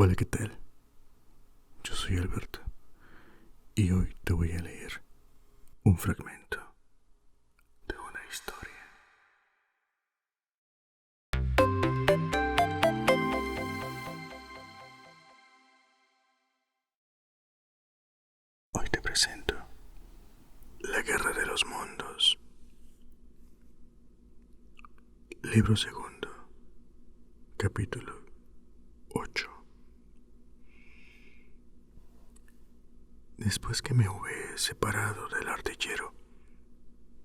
Hola, ¿qué tal? Yo soy Alberto y hoy te voy a leer un fragmento de una historia. Hoy te presento La Guerra de los Mundos. Libro segundo, capítulo 8. Después que me hube separado del artillero,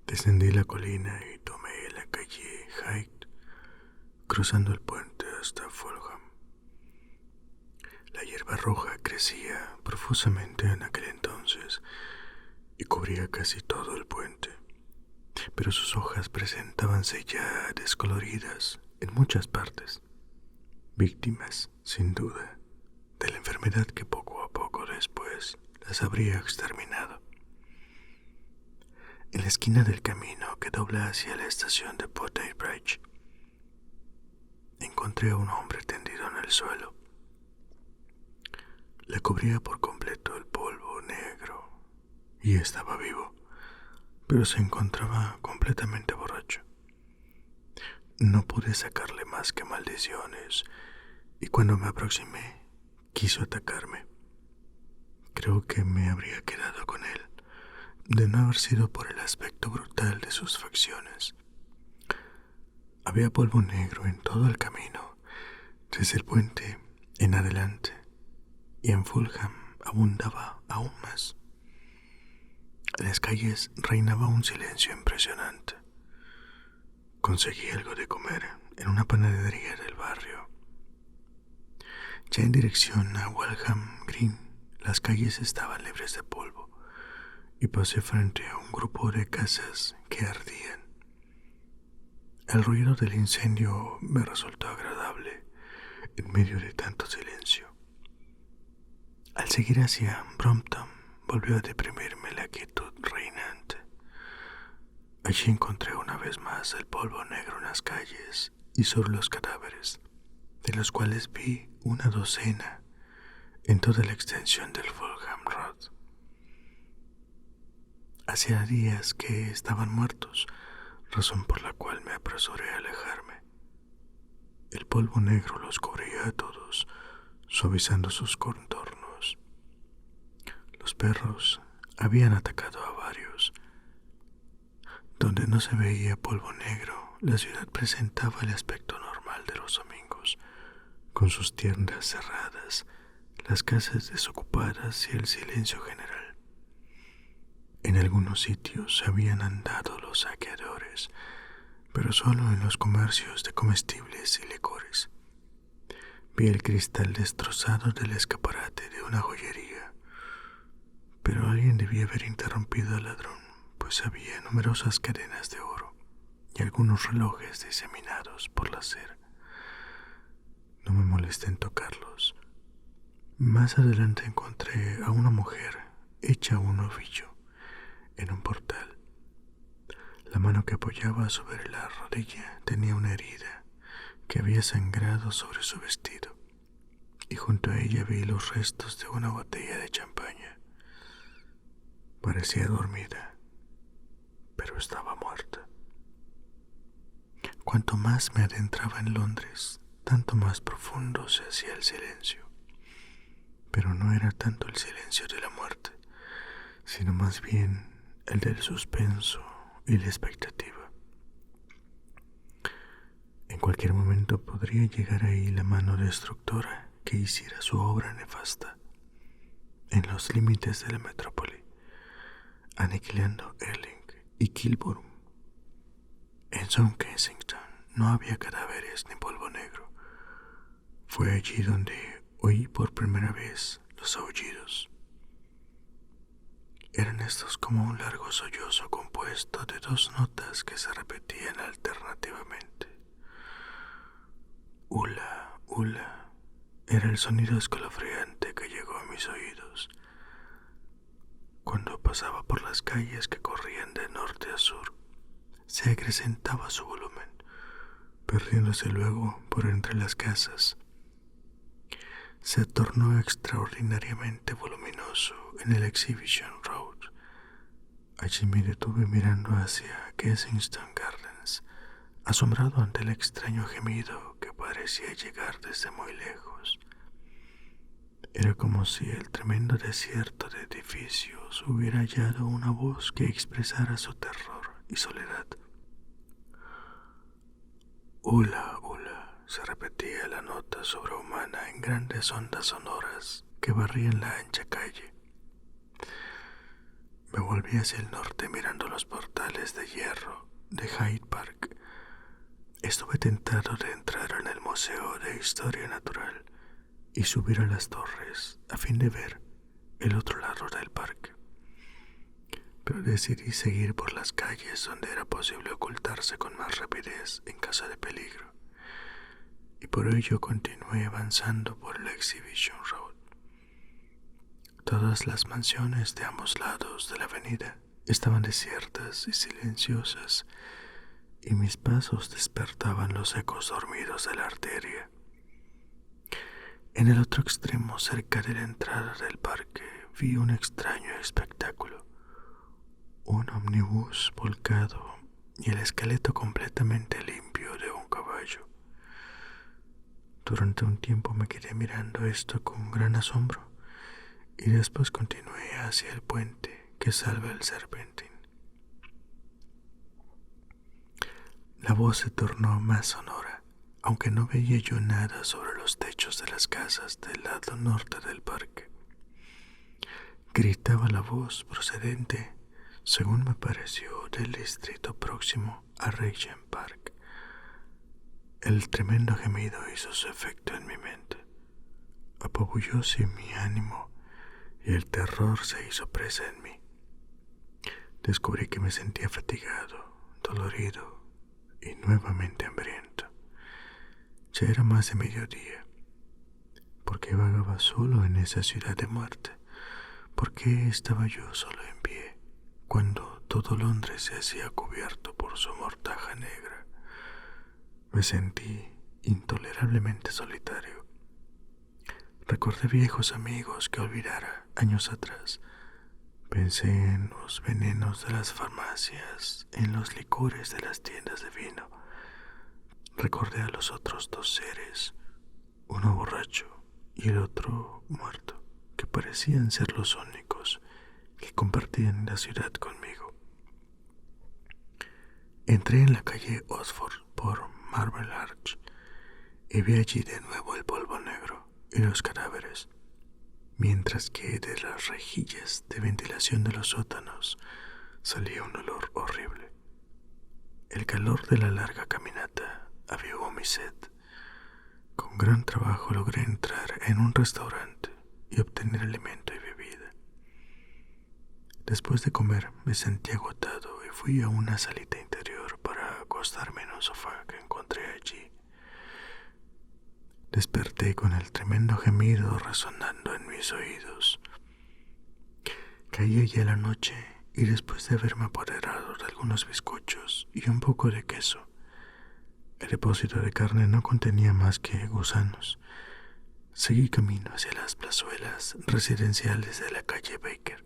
descendí la colina y tomé la calle Hyde, cruzando el puente hasta Fulham. La hierba roja crecía profusamente en aquel entonces y cubría casi todo el puente, pero sus hojas presentábanse ya descoloridas en muchas partes, víctimas, sin duda, de la enfermedad que poco a poco después las habría exterminado. En la esquina del camino que dobla hacia la estación de Putney Bridge, encontré a un hombre tendido en el suelo. Le cubría por completo el polvo negro y estaba vivo, pero se encontraba completamente borracho. No pude sacarle más que maldiciones y cuando me aproximé quiso atacarme. Creo que me habría quedado con él, de no haber sido por el aspecto brutal de sus facciones. Había polvo negro en todo el camino, desde el puente en adelante, y en Fulham abundaba aún más. En las calles reinaba un silencio impresionante. Conseguí algo de comer en una panadería del barrio. Ya en dirección a Walham Green, las calles estaban libres de polvo y pasé frente a un grupo de casas que ardían. El ruido del incendio me resultó agradable en medio de tanto silencio. Al seguir hacia Brompton, volvió a deprimirme la quietud reinante. Allí encontré una vez más el polvo negro en las calles y sobre los cadáveres, de los cuales vi una docena en toda la extensión del Fulham Road. Hacía días que estaban muertos, razón por la cual me apresuré a alejarme. El polvo negro los cubría a todos, suavizando sus contornos. Los perros habían atacado a varios. Donde no se veía polvo negro, la ciudad presentaba el aspecto normal de los domingos, con sus tiendas cerradas, las casas desocupadas y el silencio general. En algunos sitios habían andado los saqueadores, pero solo en los comercios de comestibles y licores. Vi el cristal destrozado del escaparate de una joyería, pero alguien debía haber interrumpido al ladrón, pues había numerosas cadenas de oro y algunos relojes diseminados por la cera. No me molesté en tocarlos. Más adelante encontré a una mujer hecha un ovillo en un portal. La mano que apoyaba sobre la rodilla tenía una herida que había sangrado sobre su vestido, y junto a ella vi los restos de una botella de champaña. Parecía dormida, pero estaba muerta. Cuanto más me adentraba en Londres, tanto más profundo se hacía el silencio. Pero no era tanto el silencio de la muerte, sino más bien el del suspenso y la expectativa. En cualquier momento podría llegar ahí la mano destructora que hiciera su obra nefasta en los límites de la metrópoli, aniquilando Ealing y Kilburn. En South Kensington no había cadáveres ni polvo negro. Fue allí donde oí por primera vez los aullidos. Eran estos como un largo sollozo compuesto de dos notas que se repetían alternativamente. Ula, ula, era el sonido escalofriante que llegó a mis oídos cuando pasaba por las calles que corrían de norte a sur. Se acrecentaba su volumen, perdiéndose luego por entre las casas. se tornó extraordinariamente voluminoso en el Exhibition Road. Allí me detuve mirando hacia Kensington Gardens, asombrado ante el extraño gemido que parecía llegar desde muy lejos. Era como si el tremendo desierto de edificios hubiera hallado una voz que expresara su terror y soledad. Hula, hula, se repetía la nota sobrehumana en grandes ondas sonoras que barrían la ancha calle. Me volví hacia el norte mirando los portales de hierro de Hyde Park. Estuve tentado de entrar en el Museo de Historia Natural y subir a las torres a fin de ver el otro lado del parque. Pero decidí seguir por las calles donde era posible ocultarse con más rapidez en caso de peligro, y por ello continué avanzando por la Exhibition Road. Todas las mansiones de ambos lados de la avenida estaban desiertas y silenciosas, y mis pasos despertaban los ecos dormidos de la arteria. En el otro extremo, cerca de la entrada del parque, vi un extraño espectáculo. Un ómnibus volcado y el esqueleto completamente limpio de un caballo. Durante un tiempo me quedé mirando esto con gran asombro y después continué hacia el puente que salva el Serpentín. La voz se tornó más sonora, aunque no veía yo nada sobre los techos de las casas del lado norte del parque. Gritaba la voz procedente, según me pareció, del distrito próximo a Regent Park. El tremendo gemido hizo su efecto en mi mente. Apabullóse mi ánimo y el terror se hizo presa en mí. Descubrí que me sentía fatigado, dolorido y nuevamente hambriento. Ya era más de mediodía. ¿Por qué vagaba solo en esa ciudad de muerte? ¿Por qué estaba yo solo en pie cuando todo Londres se hacía cubierto por su mortaja negra? Me sentí intolerablemente solitario. Recordé viejos amigos que olvidara años atrás. Pensé en los venenos de las farmacias, en los licores de las tiendas de vino. Recordé a los otros dos seres, uno borracho y el otro muerto, que parecían ser los únicos que compartían la ciudad conmigo. Entré en la calle Oxford por Marble Arch y vi allí de nuevo el polvo negro y los cadáveres, mientras que de las rejillas de ventilación de los sótanos salía un olor horrible. El calor de la larga caminata avivó mi sed. Con gran trabajo logré entrar en un restaurante y obtener alimento y bebida. Después de comer me sentí agotado y fui a una salita interior para acostarme en un sofá que encontré allí. Desperté con el tremendo gemido resonando en mis oídos. Caía ya la noche y después de haberme apoderado de algunos bizcochos y un poco de queso, el depósito de carne no contenía más que gusanos. Seguí camino hacia las plazuelas residenciales de la calle Baker,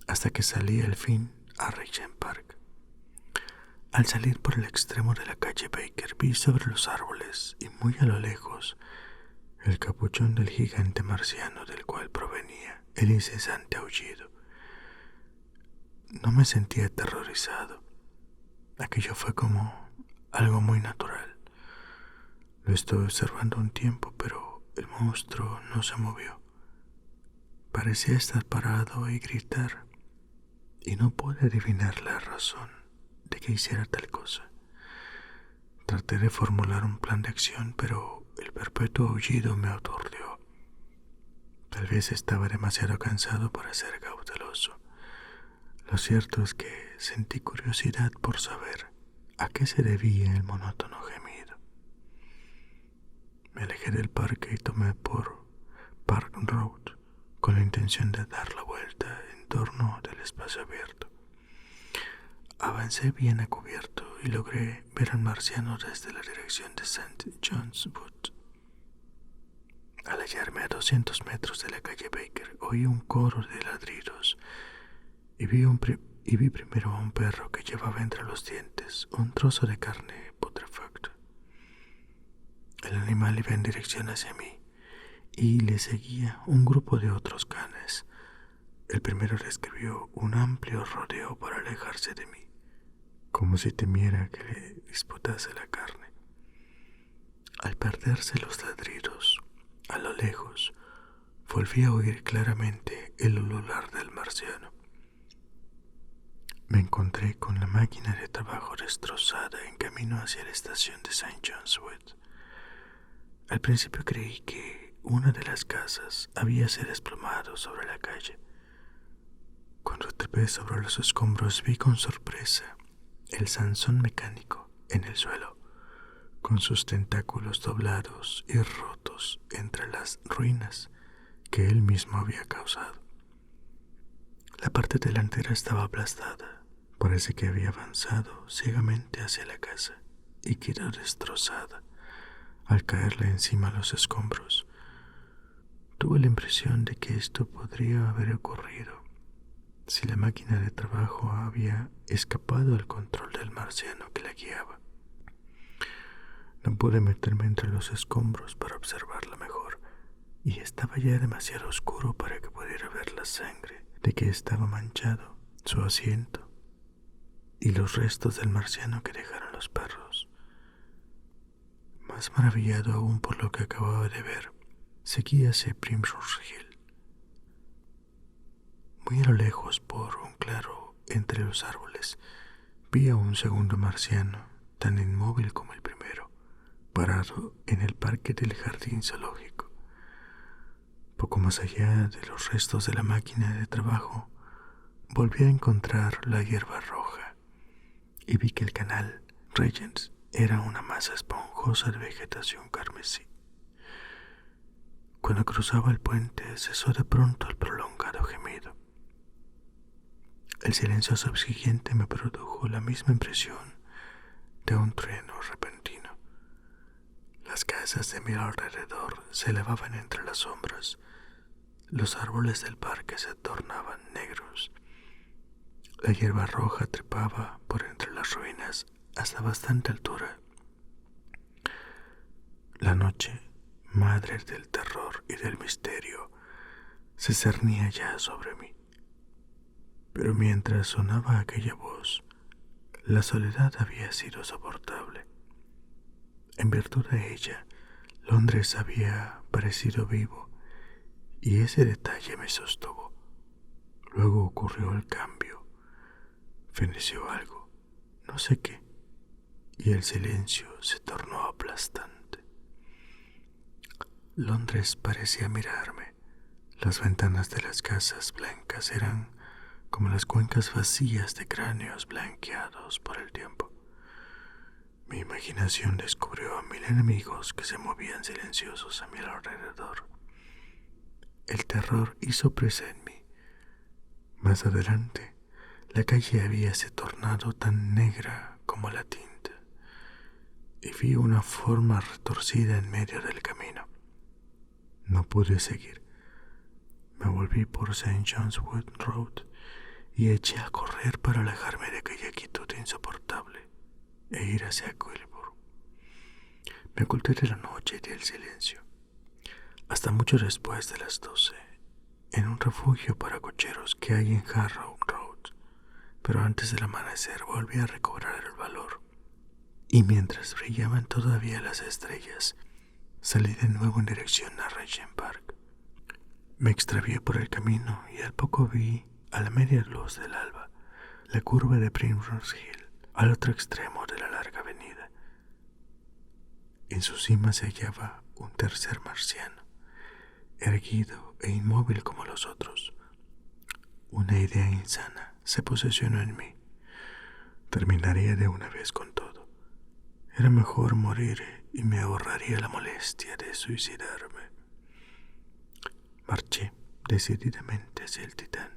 hasta que salí al fin a Regent Park. Al salir por el extremo de la calle Baker vi sobre los árboles y muy a lo lejos el capuchón del gigante marciano del cual provenía el incesante aullido. No me sentía aterrorizado. Aquello fue como algo muy natural. Lo estuve observando un tiempo, pero el monstruo no se movió. Parecía estar parado y gritar, y no pude adivinar la razón de que hiciera tal cosa. Traté de formular un plan de acción, pero el perpetuo aullido me aturdió. Tal vez estaba demasiado cansado para ser cauteloso. Lo cierto es que sentí curiosidad por saber a qué se debía el monótono gemido. Me alejé del parque y tomé por Park Road con la intención de dar la vuelta en torno del espacio abierto. Avancé bien a cubierto y logré ver al marciano desde la dirección de St. John's Wood. Al hallarme a 200 metros de la calle Baker, oí un coro de ladridos y vi primero a un perro que llevaba entre los dientes un trozo de carne putrefacta. El animal iba en dirección hacia mí y le seguía un grupo de otros canes. El primero describió un amplio rodeo para alejarse de mí, como si temiera que le disputase la carne. Al perderse los ladridos, a lo lejos, volví a oír claramente el ulular del marciano. Me encontré con la máquina de trabajo destrozada en camino hacia la estación de St. John's Wood. Al principio creí que una de las casas había se desplomado sobre la calle. Cuando trepé sobre los escombros vi con sorpresa el Sansón mecánico en el suelo, con sus tentáculos doblados y rotos entre las ruinas que él mismo había causado. La parte delantera estaba aplastada. Parece que había avanzado ciegamente hacia la casa y quedó destrozada al caerle encima los escombros. Tuve la impresión de que esto podría haber ocurrido si la máquina de trabajo había escapado al control del marciano que la guiaba. No pude meterme entre los escombros para observarla mejor, y estaba ya demasiado oscuro para que pudiera ver la sangre de que estaba manchado su asiento y los restos del marciano que dejaron los perros. Más maravillado aún por lo que acababa de ver, seguí hacia Primrose Hill. Muy a lo lejos, por un claro entre los árboles, vi a un segundo marciano, tan inmóvil como el primero, parado en el parque del jardín zoológico. Poco más allá de los restos de la máquina de trabajo, volví a encontrar la hierba roja y vi que el canal Regents era una masa esponjosa de vegetación carmesí. Cuando cruzaba el puente cesó de pronto el prolongado gemido. El silencio subsiguiente me produjo la misma impresión de un trueno repentino. Las casas de mi alrededor se elevaban entre las sombras. Los árboles del parque se tornaban negros. La hierba roja trepaba por entre las ruinas hasta bastante altura. La noche, madre del terror y del misterio, se cernía ya sobre mí. Pero mientras sonaba aquella voz, la soledad había sido soportable. En virtud de ella, Londres había parecido vivo, y ese detalle me sostuvo. Luego ocurrió el cambio. Feneció algo, no sé qué, y el silencio se tornó aplastante. Londres parecía mirarme. Las ventanas de las casas blancas eran como las cuencas vacías de cráneos blanqueados por el tiempo. Mi imaginación descubrió a 1000 enemigos que se movían silenciosos a mi alrededor. El terror hizo presa en mí. Más adelante, la calle habíase tornado tan negra como la tinta, y vi una forma retorcida en medio del camino. No pude seguir. Me volví por St. John's Wood Road y eché a correr para alejarme de aquella quietud insoportable e ir hacia Quilburn. Me oculté de la noche y del silencio, hasta mucho después de las 12, en un refugio para cocheros que hay en Harrow Road, pero antes del amanecer volví a recobrar el valor, y mientras brillaban todavía las estrellas, salí de nuevo en dirección a Regent Park. Me extravié por el camino y al poco vi, a la media luz del alba, la curva de Primrose Hill, al otro extremo de la larga avenida. En su cima se hallaba un tercer marciano, erguido e inmóvil como los otros. Una idea insana se posesionó en mí. Terminaría de una vez con todo. Era mejor morir y me ahorraría la molestia de suicidarme. Marché decididamente hacia el Titán,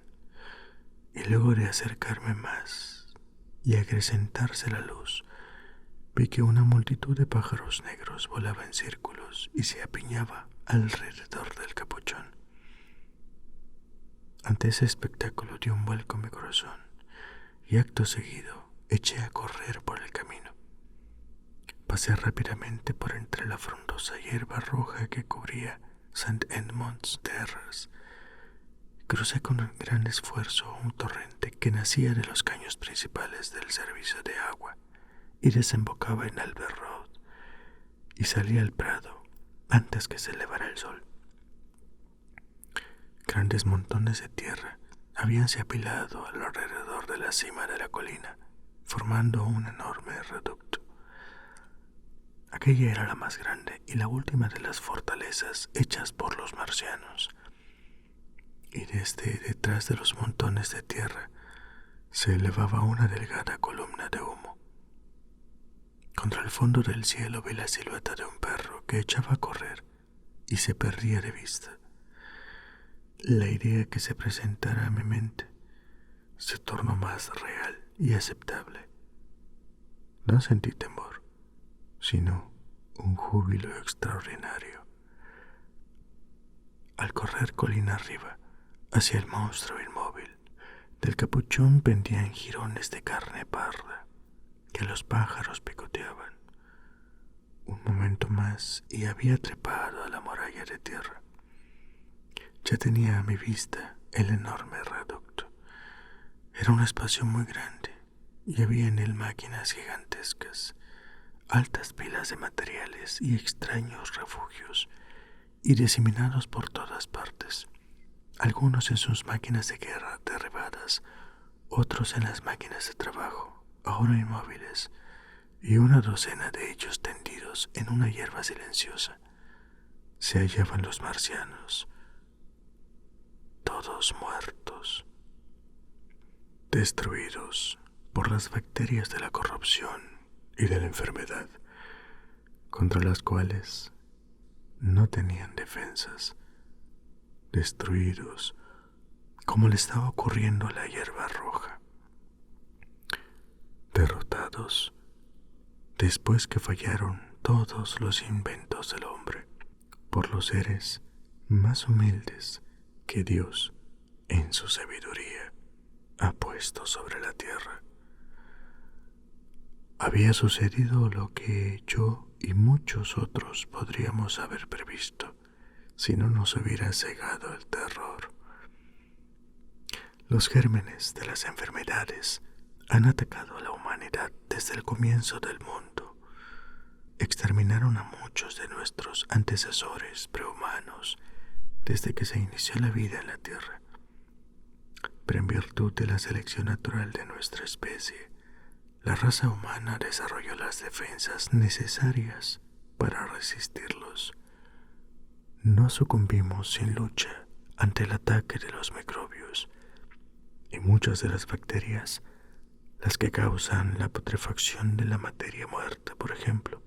y luego de acercarme más y acrecentarse la luz, vi que una multitud de pájaros negros volaba en círculos y se apiñaba alrededor del capuchón. Ante ese espectáculo dio un vuelco mi corazón y acto seguido eché a correr por el camino. Pasé rápidamente por entre la frondosa hierba roja que cubría St. Edmund's Terrace. Crucé con un gran esfuerzo un torrente que nacía de los caños principales del servicio de agua y desembocaba en Albert Road, y salí al prado antes que se elevara el sol. Grandes montones de tierra habíanse apilado alrededor de la cima de la colina, formando un enorme reducto. Aquella era la más grande y la última de las fortalezas hechas por los marcianos, y desde detrás de los montones de tierra se elevaba una delgada columna de humo. Contra el fondo del cielo vi la silueta de un perro que echaba a correr y se perdía de vista. La idea que se presentara a mi mente se tornó más real y aceptable. No sentí temor, sino un júbilo extraordinario. Al correr colina arriba, hacia el monstruo inmóvil, del capuchón pendían jirones de carne parda que los pájaros picoteaban. Un momento más y había trepado a la muralla de tierra. Ya tenía a mi vista el enorme reducto. Era un espacio muy grande y había en él máquinas gigantescas, altas pilas de materiales y extraños refugios, y diseminados por todas partes, algunos en sus máquinas de guerra derribadas, otros en las máquinas de trabajo, ahora inmóviles, y una docena de ellos tendidos en una hierba silenciosa. Se hallaban los marcianos, todos muertos, destruidos por las bacterias de la corrupción y de la enfermedad, contra las cuales no tenían defensas, destruidos como le estaba ocurriendo a la hierba roja, derrotados después que fallaron todos los inventos del hombre por los seres más humildes que Dios en su sabiduría ha puesto sobre la tierra. Había sucedido lo que yo y muchos otros podríamos haber previsto si no nos hubiera cegado el terror. Los gérmenes de las enfermedades han atacado a la humanidad desde el comienzo del mundo. Exterminaron a muchos de nuestros antecesores prehumanos desde que se inició la vida en la Tierra. Pero en virtud de la selección natural de nuestra especie, la raza humana desarrolló las defensas necesarias para resistirlos. No sucumbimos sin lucha ante el ataque de los microbios, y muchas de las bacterias, las que causan la putrefacción de la materia muerta, por ejemplo,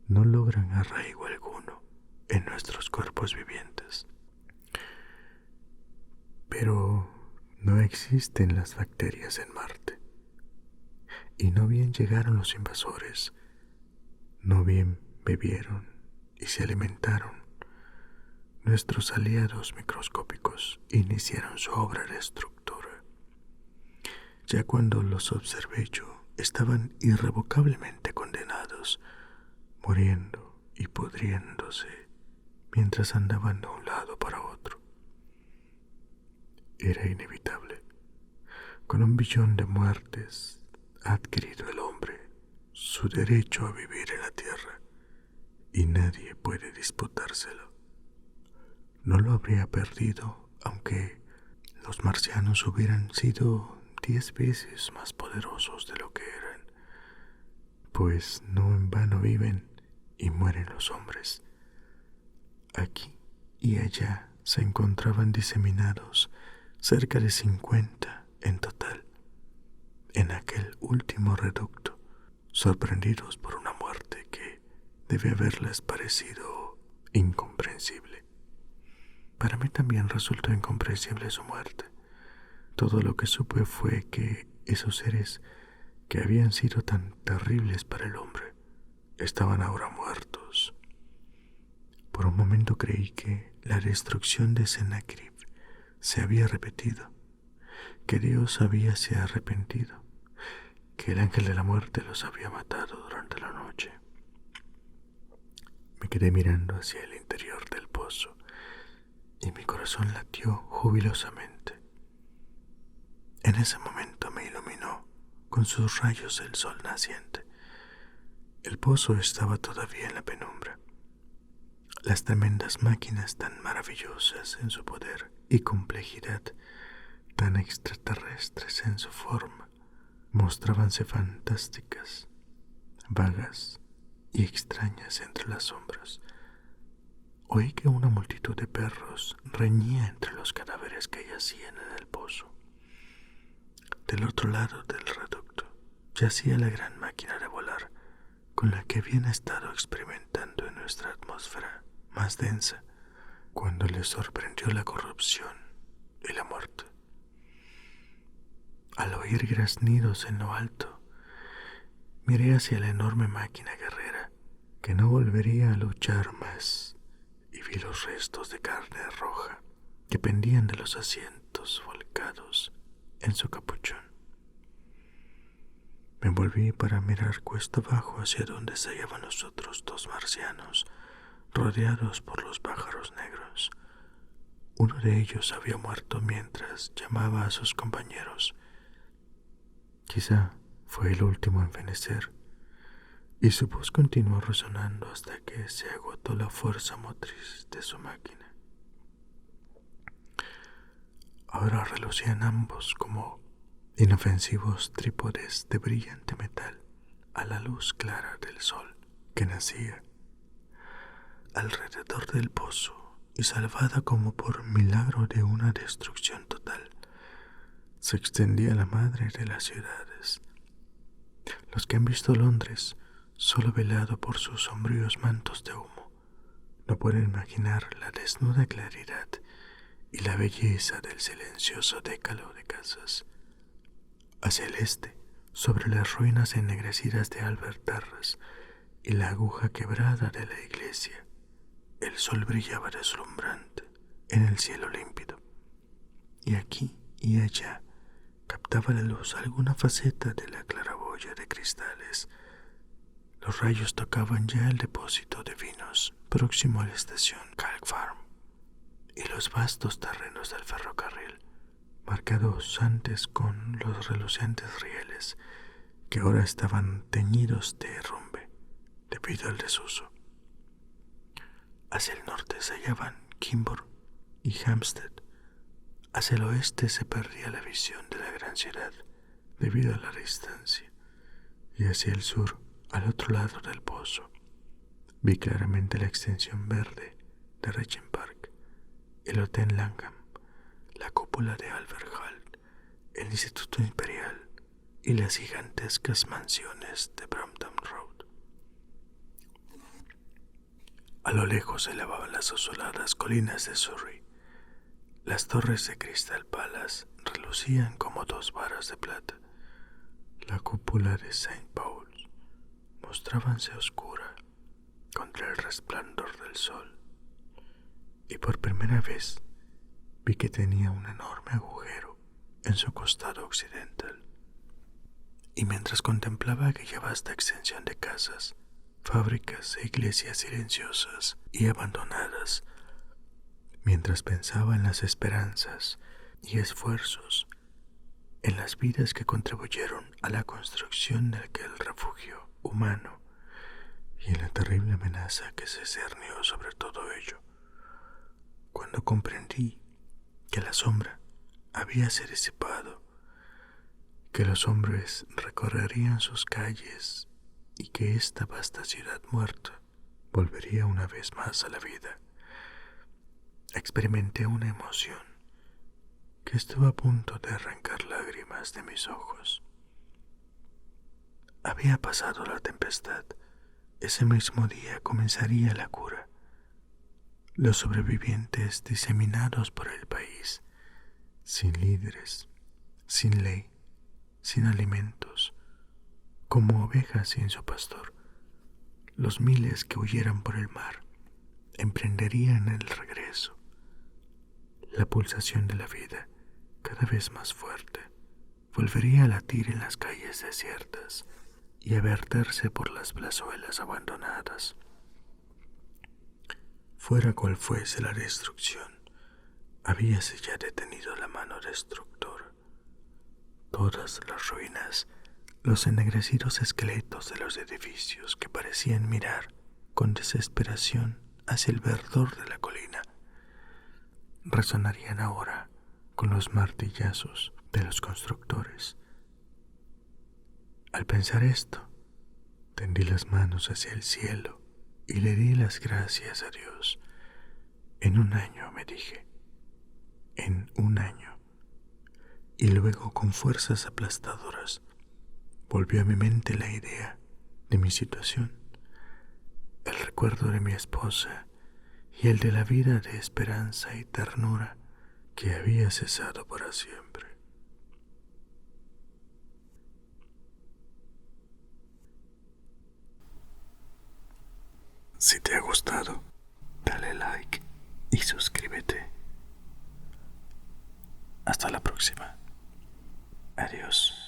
no logran arraigo alguno en nuestros cuerpos vivientes. Pero no existen las bacterias en Marte, y no bien llegaron los invasores, no bien bebieron y se alimentaron, nuestros aliados microscópicos iniciaron su obra de destructura. Ya cuando los observé yo, estaban irrevocablemente condenados, muriendo y pudriéndose mientras andaban de un lado para otro. Era inevitable. Con 1 billón de muertes ha adquirido el hombre su derecho a vivir en la tierra, y nadie puede disputárselo. No lo habría perdido aunque los marcianos hubieran sido 10 veces más poderosos de lo que eran, pues no en vano viven y mueren los hombres. Aquí y allá se encontraban diseminados cerca de 50 en total, en aquel último reducto, sorprendidos por una muerte que debe haberles parecido incomprensible. Para mí también resultó incomprensible su muerte. Todo lo que supe fue que esos seres que habían sido tan terribles para el hombre estaban ahora muertos. Por un momento creí que la destrucción de Sennacherib se había repetido, que Dios se arrepentido, que el ángel de la muerte los había matado durante la noche. Me quedé mirando hacia el interior del pozo y mi corazón latió jubilosamente. En ese momento me iluminó con sus rayos el sol naciente. El pozo estaba todavía en la penumbra. Las tremendas máquinas tan maravillosas en su poder y complejidad, tan extraterrestres en su forma, mostrábanse fantásticas, vagas y extrañas entre las sombras. Oí que una multitud de perros reñía entre los cadáveres que yacían en el pozo. Del otro lado del reducto yacía la gran máquina de volar con la que habían estado experimentando en nuestra atmósfera más densa cuando les sorprendió la corrupción y la muerte. Al oír graznidos en lo alto, miré hacia la enorme máquina guerrera que no volvería a luchar más y vi los restos de carne roja que pendían de los asientos volcados en su capuchón. Me volví para mirar cuesta abajo hacia donde se hallaban los otros dos marcianos, rodeados por los pájaros negros. Uno de ellos había muerto mientras llamaba a sus compañeros. Quizá fue el último en fenecer, y su voz continuó resonando hasta que se agotó la fuerza motriz de su máquina. Ahora relucían ambos como inofensivos trípodes de brillante metal a la luz clara del sol que nacía. Alrededor del pozo, y salvada como por milagro de una destrucción total, se extendía la madre de las ciudades. Los que han visto Londres, solo velado por sus sombríos mantos de humo, no pueden imaginar la desnuda claridad y la belleza del silencioso décalo de casas. Hacia el este, sobre las ruinas ennegrecidas de Albert Terrace y la aguja quebrada de la iglesia, el sol brillaba deslumbrante en el cielo límpido, y aquí y allá captaba la luz alguna faceta de la claraboya de cristales. Los rayos tocaban ya el depósito de vinos próximo a la estación Calk Farm y los vastos terrenos del ferrocarril, marcados antes con los relucientes rieles que ahora estaban teñidos de herrumbre debido al desuso. Hacia el norte se hallaban Kimborough y Hampstead. Hacia el oeste se perdía la visión de la gran ciudad debido a la distancia, y hacia el sur, al otro lado del pozo, vi claramente la extensión verde de Regent Park, el Hotel Langham, la cúpula de Albert Hall, el Instituto Imperial y las gigantescas mansiones de Brompton Road. A lo lejos se elevaban las asoladas colinas de Surrey. Las torres de Crystal Palace relucían como dos varas de plata. La cúpula de St. Paul's mostrábase oscura contra el resplandor del sol, y por primera vez vi que tenía un enorme agujero en su costado occidental. Y mientras contemplaba aquella vasta extensión de casas, fábricas e iglesias silenciosas y abandonadas, mientras pensaba en las esperanzas y esfuerzos, en las vidas que contribuyeron a la construcción de aquel refugio humano y en la terrible amenaza que se cernió sobre todo ello, cuando comprendí que la sombra habíase disipado, que los hombres recorrerían sus calles y que esta vasta ciudad muerta volvería una vez más a la vida, experimenté una emoción que estuvo a punto de arrancar lágrimas de mis ojos. Había pasado la tempestad. Ese mismo día comenzaría la cura. Los sobrevivientes diseminados por el país, sin líderes, sin ley, sin alimentos, como ovejas sin su pastor. Los miles que huyeran por el mar, emprendería en el regreso. La pulsación de la vida, cada vez más fuerte, volvería a latir en las calles desiertas y a verterse por las plazuelas abandonadas. Fuera cual fuese la destrucción, habíase ya detenido la mano destructora. Todas las ruinas, los ennegrecidos esqueletos de los edificios que parecían mirar con desesperación hacia el verdor de la colina, resonarían ahora con los martillazos de los constructores. Al pensar esto, tendí las manos hacia el cielo y le di las gracias a Dios. En un año, me dije, en un año. Y luego, con fuerzas aplastadoras, volvió a mi mente la idea de mi situación, el recuerdo de mi esposa y el de la vida de esperanza y ternura que había cesado para siempre. Si te ha gustado, dale like y suscríbete. Hasta la próxima. Adiós.